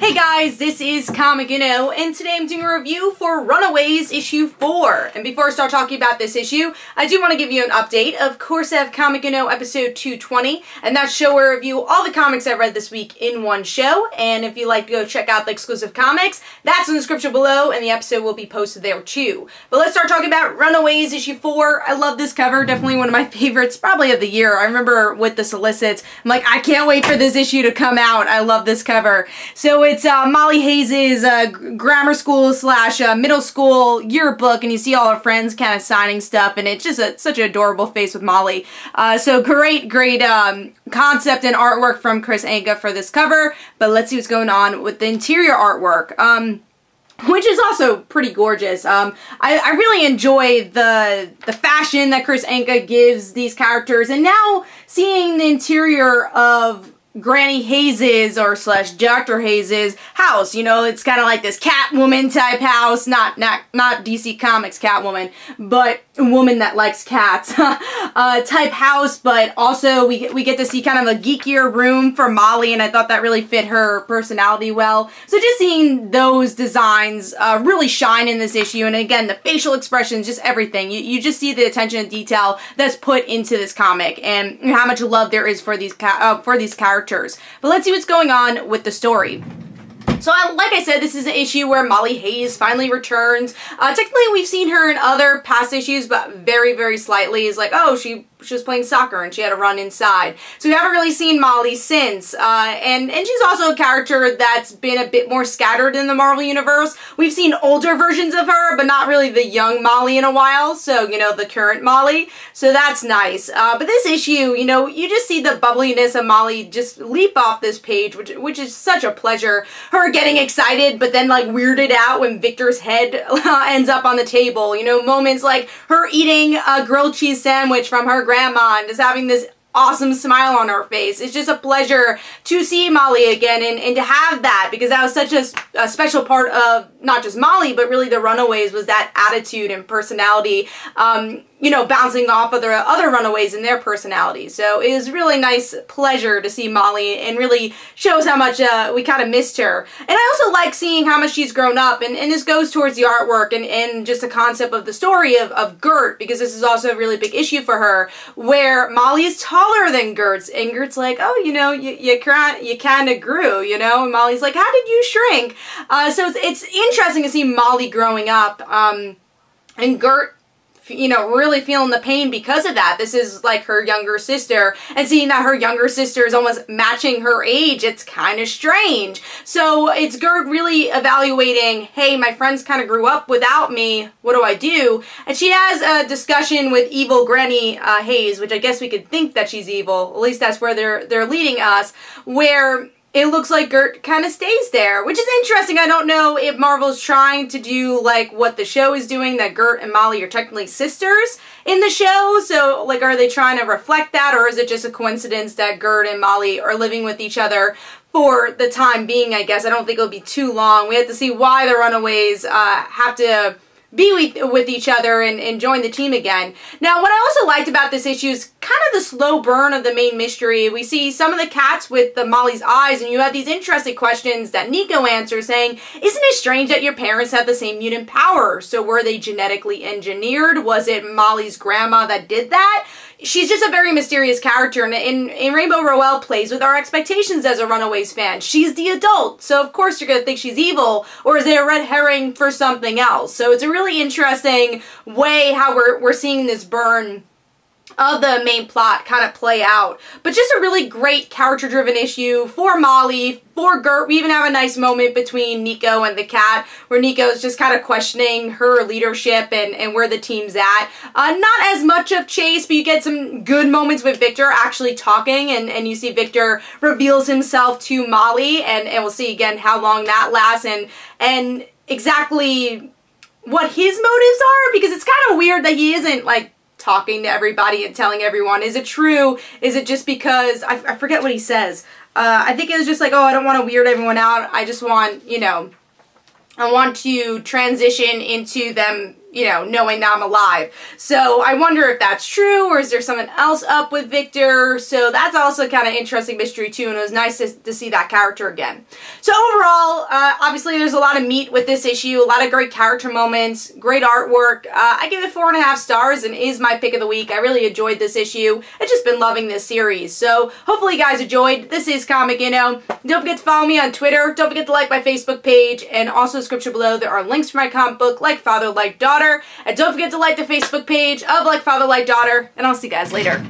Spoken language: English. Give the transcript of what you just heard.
Hey guys, this is Comic Uno, and today I'm doing a review for Runaways issue 4. And before I start talking about this issue, I do want to give you an update. Of course, I have Comic Uno episode 220, and that's show where I review all the comics I read this week in one show. And if you'd like to go check out the exclusive comics, that's in the description below, and the episode will be posted there too. But let's start talking about Runaways issue 4. I love this cover, definitely one of my favorites, probably of the year. I remember with the solicits, I'm like, I can't wait for this issue to come out. I love this cover. So it's Molly Hayes' grammar school slash middle school yearbook, and you see all her friends kind of signing stuff, and it's just such an adorable face with Molly. So great concept and artwork from Chris Anka for this cover, but let's see what's going on with the interior artwork. Which is also pretty gorgeous. I really enjoy the fashion that Chris Anka gives these characters, and now seeing the interior of Granny Hayes' or slash Dr. Hayes' house. You know, it's kind of like this Catwoman type house, not DC Comics Catwoman, but a woman that likes cats type house. But also we get to see kind of a geekier room for Molly, and I thought that really fit her personality well. So just seeing those designs really shine in this issue, and again the facial expressions, just everything. You just see the attention to detail that's put into this comic, and how much love there is for these characters. But let's see what's going on with the story. So like I said, this is an issue where Molly Hayes finally returns. Technically, we've seen her in other past issues, but very slightly. It's like, oh, she was playing soccer and she had to run inside. So we haven't really seen Molly since. And she's also a character that's been a bit more scattered in the Marvel Universe. We've seen older versions of her, but not really the young Molly in a while. So, you know, the current Molly. So that's nice. But this issue, you know, you just see the bubbliness of Molly just leap off this page, which is such a pleasure. Her getting excited, but then like weirded out when Victor's head ends up on the table. You know, moments like her eating a grilled cheese sandwich from her grandma and just having this awesome smile on her face. It's just a pleasure to see Molly again, and to have that, because that was such a special part of not just Molly, but really the Runaways, was that attitude and personality, you know, bouncing off of the other Runaways and their personalities. So it was really nice pleasure to see Molly, and really shows how much we kind of missed her. And I also like seeing how much she's grown up, and this goes towards the artwork and just the concept of the story of Gert, because this is also a really big issue for her, where Molly is taller than Gert's, and Gert's like, oh, you know, you kind of grew, you know, and Molly's like, how did you shrink? So it's interesting to see Molly growing up, and Gert, you know, really feeling the pain because of that. This is like her younger sister, and seeing that her younger sister is almost matching her age, it's kind of strange. So it's Gert really evaluating, hey, my friends kind of grew up without me, what do I do? And she has a discussion with evil Granny Hayes, which I guess we could think that she's evil, at least that's where they're leading us, where it looks like Gert kind of stays there, which is interesting. I don't know if Marvel's trying to do like what the show is doing, that Gert and Molly are technically sisters in the show. So like, are they trying to reflect that, or is it just a coincidence that Gert and Molly are living with each other for the time being, I guess? I don't think it'll be too long. We have to see why the Runaways have to be with each other and join the team again. Now, what I also liked about this issue is kind of the slow burn of the main mystery. We see some of the cats with the Molly's eyes, and you have these interesting questions that Nico answers, saying, isn't it strange that your parents have the same mutant power? So were they genetically engineered? Was it Molly's grandma that did that? She's just a very mysterious character, and Rainbow Rowell plays with our expectations as a Runaways fan. She's the adult, so of course you're going to think she's evil, or is it a red herring for something else? So it's a really interesting way how we're seeing this burn of the main plot kind of play out. But just a really great character-driven issue for Molly, for Gert. We even have a nice moment between Nico and the cat, where Nico's just kind of questioning her leadership and where the team's at. Not as much of Chase, but you get some good moments with Victor actually talking, and you see Victor reveals himself to Molly, and we'll see again how long that lasts, and exactly what his motives are, because it's kind of weird that he isn't like talking to everybody and telling everyone. Is it true? Is it just because, I forget what he says. I think it was just like, oh, I don't want to weird everyone out. I just want, you know, I want to transition into them you know, knowing that I'm alive. So I wonder if that's true, or is there something else up with Victor? So that's also kind of interesting mystery too, and it was nice to see that character again. So overall, obviously there's a lot of meat with this issue, a lot of great character moments, great artwork. I give it 4.5 stars and is my pick of the week. I really enjoyed this issue. I've just been loving this series. So hopefully you guys enjoyed. This is Comic Don't forget to follow me on Twitter. Don't forget to like my Facebook page, and also in the description below there are links for my comic book, Like Father, Like Daughter. And don't forget to like the Facebook page of Like Father, Like Daughter, and I'll see you guys later.